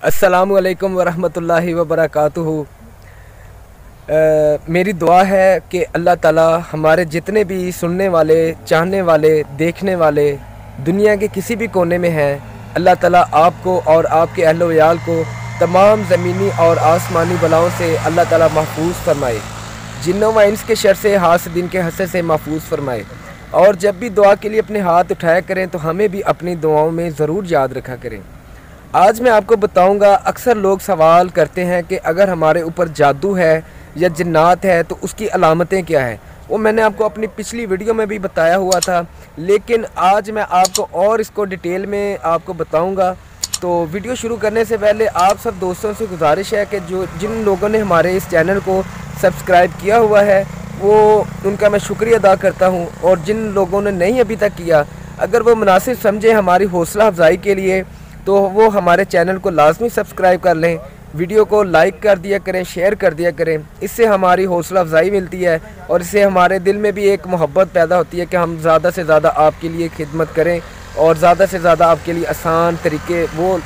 अस्सलामुअलैकुम वरहमतुल्लाहि वबरकातुहू। मेरी दुआ है कि अल्लाह ताला हमारे जितने भी सुनने वाले, चाहने वाले, देखने वाले दुनिया के किसी भी कोने में हैं, अल्लाह ताला आपको और आपके अहलो याल को तमाम ज़मीनी और आसमानी बलाओं से अल्लाह ताला महफूज फरमाए, जिन्नों व इंस के शर से, हासदीन के हसद से महफूज फरमाए। और जब भी दुआ के लिए अपने हाथ उठाया करें तो हमें भी अपनी दुआओं में ज़रूर याद रखा करें। आज मैं आपको बताऊंगा, अक्सर लोग सवाल करते हैं कि अगर हमारे ऊपर जादू है या जिन्नात है तो उसकी अलामतें क्या हैं। वो मैंने आपको अपनी पिछली वीडियो में भी बताया हुआ था, लेकिन आज मैं आपको और इसको डिटेल में आपको बताऊंगा। तो वीडियो शुरू करने से पहले आप सब दोस्तों से गुजारिश है कि जिन लोगों ने हमारे इस चैनल को सब्सक्राइब किया हुआ है वो उनका मैं शुक्रिया अदा करता हूँ, और जिन लोगों ने नहीं अभी तक किया, अगर वो मुनासिब समझे हमारी हौसला अफजाई के लिए, तो वो हमारे चैनल को लाजमी सब्सक्राइब कर लें, वीडियो को लाइक कर दिया करें, शेयर कर दिया करें। इससे हमारी हौसला अफजाई मिलती है और इससे हमारे दिल में भी एक मोहब्बत पैदा होती है कि हम ज़्यादा से ज़्यादा आपके लिए खिदमत करें और ज़्यादा से ज़्यादा आपके लिए आसान तरीके वो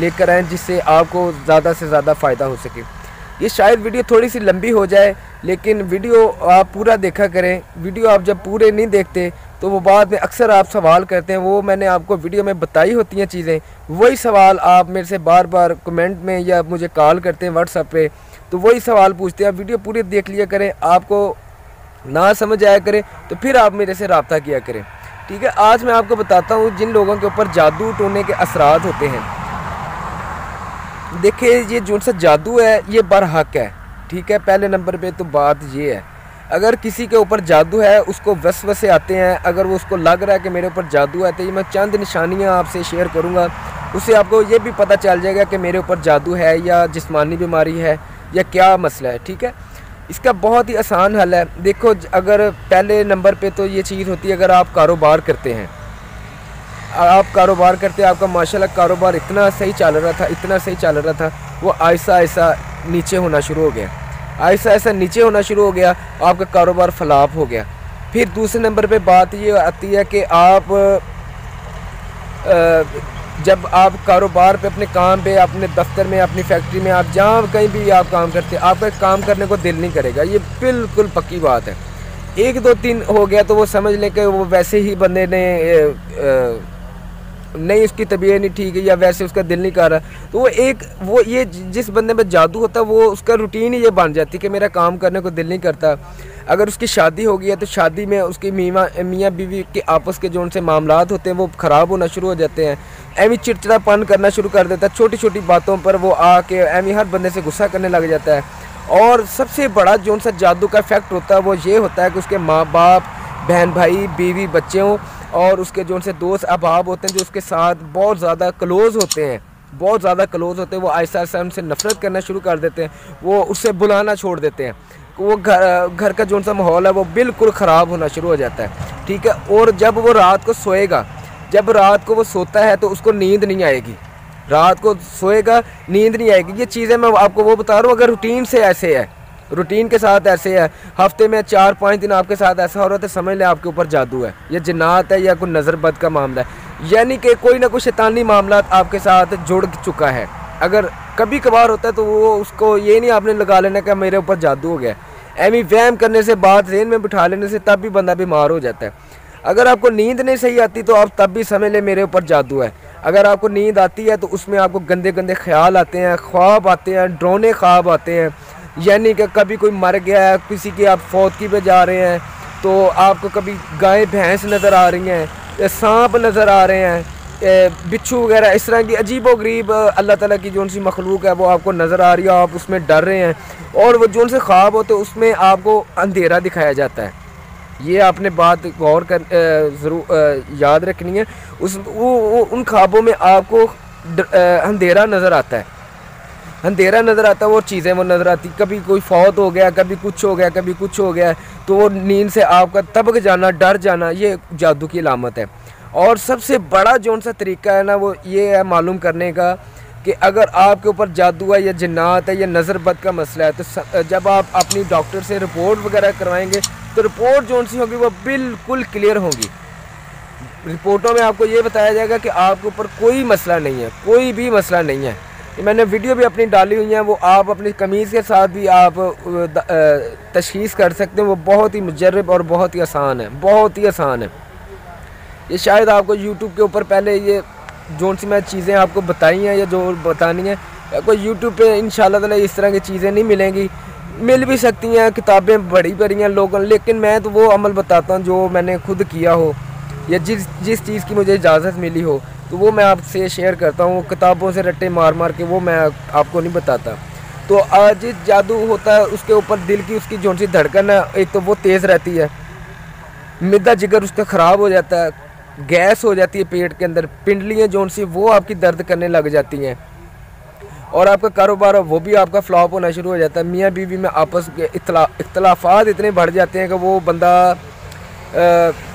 लेकर आएँ जिससे आपको ज़्यादा से ज़्यादा फ़ायदा हो सके। ये शायद वीडियो थोड़ी सी लंबी हो जाए, लेकिन वीडियो आप पूरा देखा करें। वीडियो आप जब पूरे नहीं देखते तो वो बाद में अक्सर आप सवाल करते हैं, वो मैंने आपको वीडियो में बताई होती हैं चीज़ें, वही सवाल आप मेरे से बार बार कमेंट में या मुझे कॉल करते हैं व्हाट्सएप पे, तो वही सवाल पूछते हैं। वीडियो पूरी देख लिया करें, आपको ना समझ आया करे तो फिर आप मेरे से रब्ता किया करें, ठीक है। आज मैं आपको बताता हूँ जिन लोगों के ऊपर जादू टोने के असरात होते हैं। देखिए, ये जो सा जादू है ये बरहक है, ठीक है। पहले नंबर पे तो बात ये है, अगर किसी के ऊपर जादू है उसको वसवसे आते हैं, अगर वो उसको लग रहा है कि मेरे ऊपर जादू है, तो ये मैं चंद निशानियां आपसे शेयर करूंगा, उससे आपको ये भी पता चल जाएगा कि मेरे ऊपर जादू है या जिस्मानी बीमारी है या क्या मसला है, ठीक है। इसका बहुत ही आसान हल है। देखो, अगर पहले नंबर पे तो ये चीज़ होती है, अगर आप कारोबार करते हैं, आपका माशाल्लाह कारोबार इतना सही चल रहा था, वो आहिस्ता आहिस्ता नीचे होना शुरू हो गया, आपका कारोबार फ्लॉप हो गया। फिर दूसरे नंबर पे बात ये आती है कि आप जब आप कारोबार पे, अपने काम पे, अपने दफ्तर में, अपनी फैक्ट्री में, आप जहाँ कहीं भी आप काम करते हैं, आपका काम करने को दिल नहीं करेगा। ये बिल्कुल पक्की बात है। 1 2 3 हो गया तो वो समझ लें कि वो वैसे ही बंदे ने नहीं, उसकी तबीयत नहीं ठीक है या वैसे उसका दिल नहीं कर रहा, तो वो ये जिस बंदे में जादू होता है वो उसका रूटीन ही ये बन जाती है कि मेरा काम करने को दिल नहीं करता। अगर उसकी शादी हो गई है तो शादी में उसकी मियाँ बीवी के आपस के जो उनसे मामलात होते हैं वो ख़राब होना शुरू हो जाते हैं। एवं चिड़चिड़ापन करना शुरू कर देता है, छोटी छोटी बातों पर वो आके एवं हर बंदे से गुस्सा करने लग जाता है। और सबसे बड़ा जो सा जादू का इफेक्ट होता है वो ये होता है कि उसके माँ बाप, बहन भाई, बीवी, बच्चों और उसके जो उनसे दोस्त अहबाब होते हैं, जो उसके साथ बहुत ज़्यादा क्लोज़ होते हैं, वो आहिस्ता आहिस्ता उनसे नफ़रत करना शुरू कर देते हैं, वो उससे बुलाना छोड़ देते हैं, वो घर का जो सा माहौल है वो बिल्कुल ख़राब होना शुरू हो जाता है, ठीक है। और जब वो रात को सोएगा, जब रात को वो सोता है तो उसको नींद नहीं आएगी, ये चीज़ें मैं आपको वो बता रहा हूँ। अगर रूटीन के साथ ऐसे है, हफ्ते में 4-5 दिन आपके साथ ऐसा हो रहा है तो समझ लें आपके ऊपर जादू है, या जिन्नात है या कोई नज़र बद का मामला है, यानी कि कोई ना कोई शैतानी मामला आपके साथ जुड़ चुका है। अगर कभी कभार होता है तो वो उसको ये नहीं आपने लगा लेना कि मेरे ऊपर जादू हो गया, एवं वहम करने से, बात ज़हन में बिठा लेने से तब भी बंदा बीमार हो जाता है। अगर आपको नींद नहीं सही आती तो आप तब भी समझ लें मेरे ऊपर जादू है। अगर आपको नींद आती है तो उसमें आपको गंदे गंदे ख्याल आते हैं, ख्वाब आते हैं, डरावने ख्वाब आते हैं, यानी कि कभी कोई मर गया है, किसी की आप फौतगी पे जा रहे हैं तो आपको कभी गाय भैंस नज़र आ रही हैं, सांप नज़र आ रहे हैं, बिच्छू वगैरह, इस तरह की अजीबो गरीब अल्लाह ताला की जो सी मखलूक है वो आपको नज़र आ रही है, आप उसमें डर रहे हैं, और वो जो से ख्वाब होते हैं उसमें आपको अंधेरा दिखाया जाता है। ये आपने बात गौर कर ज़रूर याद रखनी है। उन ख्वाबों में आपको अंधेरा नज़र आता है, वो चीज़ें वो नज़र आती, कभी कोई फौत हो गया, कभी कुछ हो गया, तो वो नींद से आपका तबक जाना, डर जाना, ये जादू की अलामत है। और सबसे बड़ा जो सा तरीका है ना वो ये है मालूम करने का कि अगर आपके ऊपर जादू है या जिन्नात है या नज़र बद का मसला है, तो जब आप अपनी डॉक्टर से रिपोर्ट वगैरह करवाएंगे तो रिपोर्ट जो सी होगी वो बिल्कुल क्लियर होगी। रिपोर्टों में आपको ये बताया जाएगा कि आपके ऊपर कोई मसला नहीं है, कोई भी मसला नहीं है। मैंने वीडियो भी अपनी डाली हुई हैं, वो आप अपनी कमीज़ के साथ भी आप तशख़ीस कर सकते हैं। वो बहुत ही मुजर्रब और बहुत ही आसान है, बहुत ही आसान है। ये शायद आपको यूट्यूब के ऊपर पहले ये जो सी मैं चीज़ें आपको बताई हैं या जो बतानी है, कोई यूट्यूब पे इंशाल्लाह ताला इस तरह की चीज़ें नहीं मिलेंगी। मिल भी सकती हैं, किताबें बड़ी बड़ी हैं लोगों, लेकिन मैं तो वो अमल बताता हूँ जो मैंने खुद किया हो या जिस चीज़ की मुझे इजाज़त मिली हो, तो वो मैं आपसे शेयर करता हूँ। किताबों से रट्टे मार मार के वो मैं आपको नहीं बताता। तो जिस जादू होता है उसके ऊपर दिल की उसकी जो सी धड़कन है, एक तो वो तेज़ रहती है, मिद्दा जिगर उसका ख़राब हो जाता है, गैस हो जाती है पेट के अंदर, पिंडलियाँ जो सी वो आपकी दर्द करने लग जाती हैं, और आपका कारोबार वो भी आपका फ्लॉप होना शुरू हो जाता है। मियाँ बीवी में आपस के इख्तलाफात इतने बढ़ जाते हैं कि वो बंदा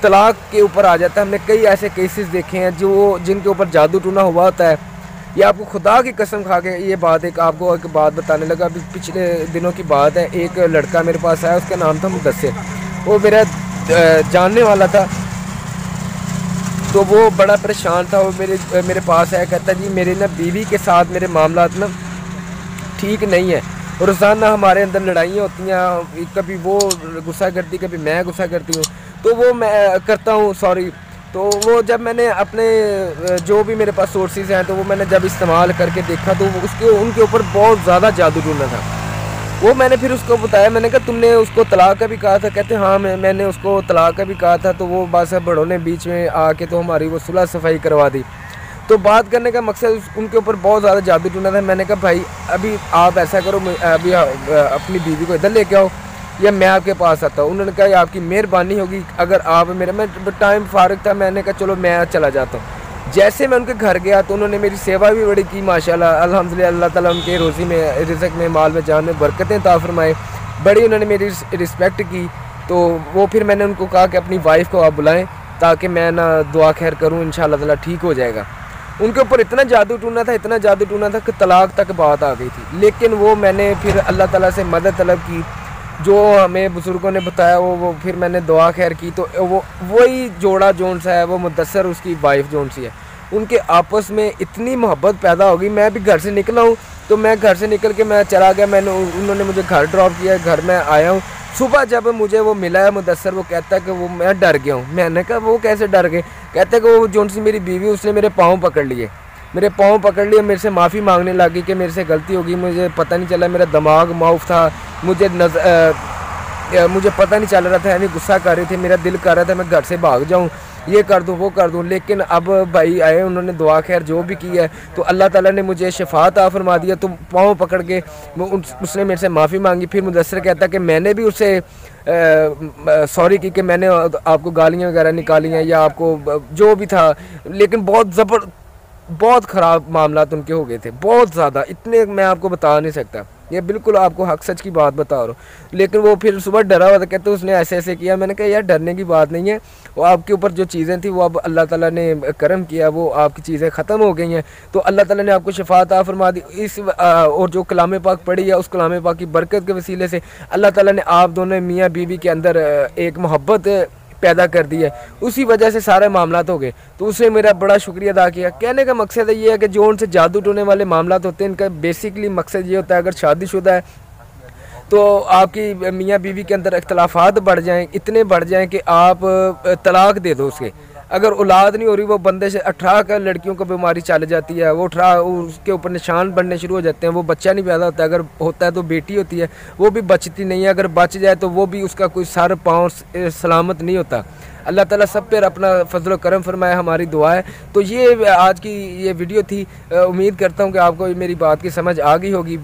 तलाक के ऊपर आ जाता है। हमने कई ऐसे केसेस देखे हैं जिनके ऊपर जादू टूना हुआ होता है। ये आपको खुदा की कसम खा के ये बात आपको एक बात बताने लगा। अभी पिछले दिनों की बात है, एक लड़का मेरे पास आया, उसका नाम था मुदस्सिर। वो मेरा जानने वाला था, तो वो बड़ा परेशान था। वो मेरे पास आया, कहता जी मेरे ना बीवी के साथ मेरे मामलात ना ठीक नहीं है, रोज़ाना हमारे अंदर लड़ाइयाँ होती हैं, कभी वो गुस्सा करती, कभी मैं गुस्सा करती हूँ, तो वो मैं करता हूँ सॉरी। तो वो जब मैंने अपने जो भी मेरे पास सोर्सेज हैं, तो वो मैंने जब इस्तेमाल करके देखा, तो उनके ऊपर बहुत ज़्यादा जादू टूना था। वो मैंने फिर उसको बताया, मैंने कहा तुमने उसको तलाक का भी कहा था? कहते हाँ मैंने उसको तलाक का भी कहा था। तो वो बस बड़ों ने बीच में आके तो हमारी वो सुलह सफाई करवा दी। तो बात करने का मकसद उनके ऊपर बहुत ज़्यादा जादू टूना था। मैंने कहा भाई अभी आप ऐसा करो, अभी अपनी बीवी को इधर लेके आओ या मैं आपके पास आता हूँ। उन्होंने कहा आपकी मेहरबानी होगी अगर आप मैं टाइम फारिग था, मैंने कहा चलो मैं चला जाता हूँ। जैसे मैं उनके घर गया तो उन्होंने मेरी सेवा भी बड़ी की माशाल्लाह, अल्हम्दुलिल्लाह। अल्लाह ताला उनके रोज़ी में, रिज़्क़ में, माल में, जान में बरकतें अता फरमाए। बड़ी उन्होंने मेरी रिस्पेक्ट की। तो वो फिर मैंने उनको कहा कि अपनी वाइफ को आप बुलाएं ताकि मैं ना दुआ खैर करूँ, इंशाअल्लाह ताला ठीक हो जाएगा। उनके ऊपर इतना जादू टूना था, इतना जादू टूना था कि तलाक तक बात आ गई थी। लेकिन वो मैंने फिर अल्लाह ताला से मदद तलब की, जो हमें बुज़ुर्गों ने बताया वो फिर मैंने दुआ खैर की। तो वही जोड़ा जोन सा है, वो मुदस्सर उसकी वाइफ जोन सी है, उनके आपस में इतनी मोहब्बत पैदा हो गई। मैं भी घर से निकला हूँ, तो मैं घर से निकल के मैं चला गया, उन्होंने मुझे घर ड्रॉप किया, घर में आया हूँ। सुबह जब मुझे वो मिला है मुदस्सर, वो कहता है कि वो मैं डर गया हूँ। मैंने कहा वो कैसे डर गए? कहते हैं कि वो जोन सी मेरी बीवी, उसने मेरे पाँव पकड़ लिए, मेरे से माफ़ी मांगने लगी कि मेरे से गलती होगी, मुझे पता नहीं चला, मेरा दिमाग माउफ था, मुझे पता नहीं चल रहा था, यानी गुस्सा कर रहे थे, मेरा दिल कर रहा था मैं घर से भाग जाऊँ, ये कर दूँ वो कर दूँ। लेकिन अब भाई आए, उन्होंने दुआ खैर जो भी की है, तो अल्लाह ताला ने मुझे शिफा अता फरमा दिया। तो पाँव पकड़ के उसने मेरे से माफ़ी मांगी। फिर मुदस्सिर कहता कि मैंने भी उससे सॉरी की कि मैंने आपको गालियाँ वगैरह निकाली हैं या आपको जो भी था, लेकिन बहुत ख़राब मामला उनके हो गए थे, बहुत ज़्यादा, इतने मैं आपको बता नहीं सकता। ये बिल्कुल आपको हक सच की बात बता रहा हूँ। लेकिन वो फिर सुबह डरा हुआ था, कहते उसने ऐसे ऐसे किया। मैंने कहा यार डरने की बात नहीं है, वो आपके ऊपर जो चीज़ें थी वो अब अल्लाह ताला ने करम किया, वो आपकी चीज़ें ख़त्म हो गई हैं, तो अल्लाह ताला ने आपको शिफा अता फरमा दी। और जो कलाम पाक पढ़ी है, उस कलाम पाक की बरकत के वसीले से अल्लाह ताला ने आप दोनों मियाँ बीवी के अंदर एक मोहब्बत पैदा कर दी है, उसी वजह से सारे मामलात हो गए। तो उसने मेरा बड़ा शुक्रिया अदा किया। कहने का मकसद ये है कि जो उनसे जादू टोने वाले मामलात होते हैं, इनका बेसिकली मकसद ये होता है, अगर शादीशुदा है तो आपकी मियाँ बीवी के अंदर इख्तलाफात बढ़ जाएं, इतने बढ़ जाएं कि आप तलाक दे दो उसके। अगर औलाद नहीं हो रही, वो बंदे से 18 का लड़कियों को बीमारी चल जाती है, वो 18 उसके ऊपर निशान बनने शुरू हो जाते हैं, वो बच्चा नहीं पैदा होता। अगर होता है तो बेटी होती है, वो भी बचती नहीं है, अगर बच जाए तो वो भी उसका कोई सर पाँव सलामत नहीं होता। अल्लाह ताला सब पर अपना फजल करम फरमाए, हमारी दुआ है। तो ये आज की ये वीडियो थी। उम्मीद करता हूँ कि आपको मेरी बात की समझ आ गई होगी,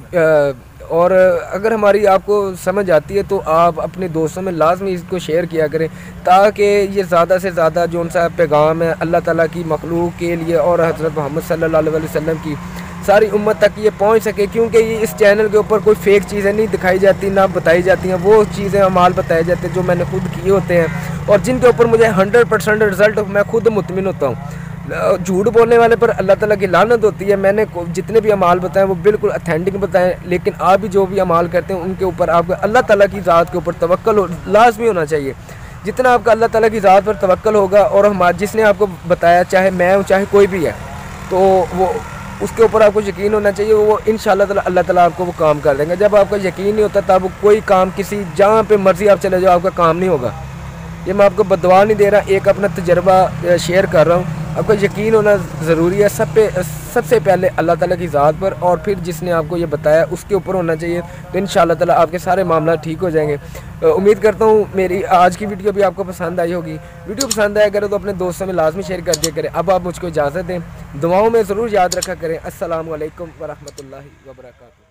और अगर हमारी आपको समझ आती है तो आप अपने दोस्तों में लाजमी इसको शेयर किया करें, ताकि ये ज़्यादा से ज़्यादा जो उनसा पैगाम है अल्लाह ताला की मखलूक के लिए और हज़रत मोहम्मद सल्लल्लाहु अलैहि वसल्लम की सारी उम्मत तक ये पहुंच सके। क्योंकि ये इस चैनल के ऊपर कोई फेक चीज़ें नहीं दिखाई जाती, ना बताई जाती हैं, वो चीज़ें अमाल बताए जाते हैं जो मैंने खुद किए होते हैं और जिनके ऊपर मुझे 100% रिज़ल्ट मैं खुद मुतमिन होता हूँ। झूठ बोलने वाले पर अल्लाह ताला की लानत होती है। मैंने जितने भी अमाल बताए वो बिल्कुल ऑथेंटिक बताएं, लेकिन आप भी जो भी अमाल करते हैं उनके ऊपर आपको अल्लाह ताला की ज़ात के ऊपर तवक्कुल लाजमी होना चाहिए। जितना आपका अल्लाह ताला की ज़ात पर तवक्कुल होगा, और जिसने आपको बताया, चाहे मैं हूँ चाहे कोई भी है, तो उसके ऊपर आपको यकीन होना चाहिए, वो इंशाल्लाह ताला अल्लाह ताला आपको वो काम कर देंगे। जब आपका यकीन नहीं होता तब कोई काम किसी जहाँ पे मर्ज़ी आप चले जाओ आपका काम नहीं होगा। ये मैं आपको बदवा नहीं दे रहा, एक अपना तजर्बा शेयर कर रहा हूँ। आपको यकीन होना ज़रूरी है सबसे पहले अल्लाह ताला की ज़ात पर, और फिर जिसने आपको ये बताया उसके ऊपर होना चाहिए। तो इंशाल्लाह ताला आपके सारे मामला ठीक हो जाएंगे। उम्मीद करता हूँ मेरी आज की वीडियो भी आपको पसंद आई होगी। वीडियो पसंद आया करें तो अपने दोस्तों में लाजमी शेयर कर दिया करें। अब आप मुझको इजाज़त दें, दुआओं में ज़रूर याद रखा करें। अस्सलामु अलैकुम वरहमतुल्लाहि वबरकातुहू।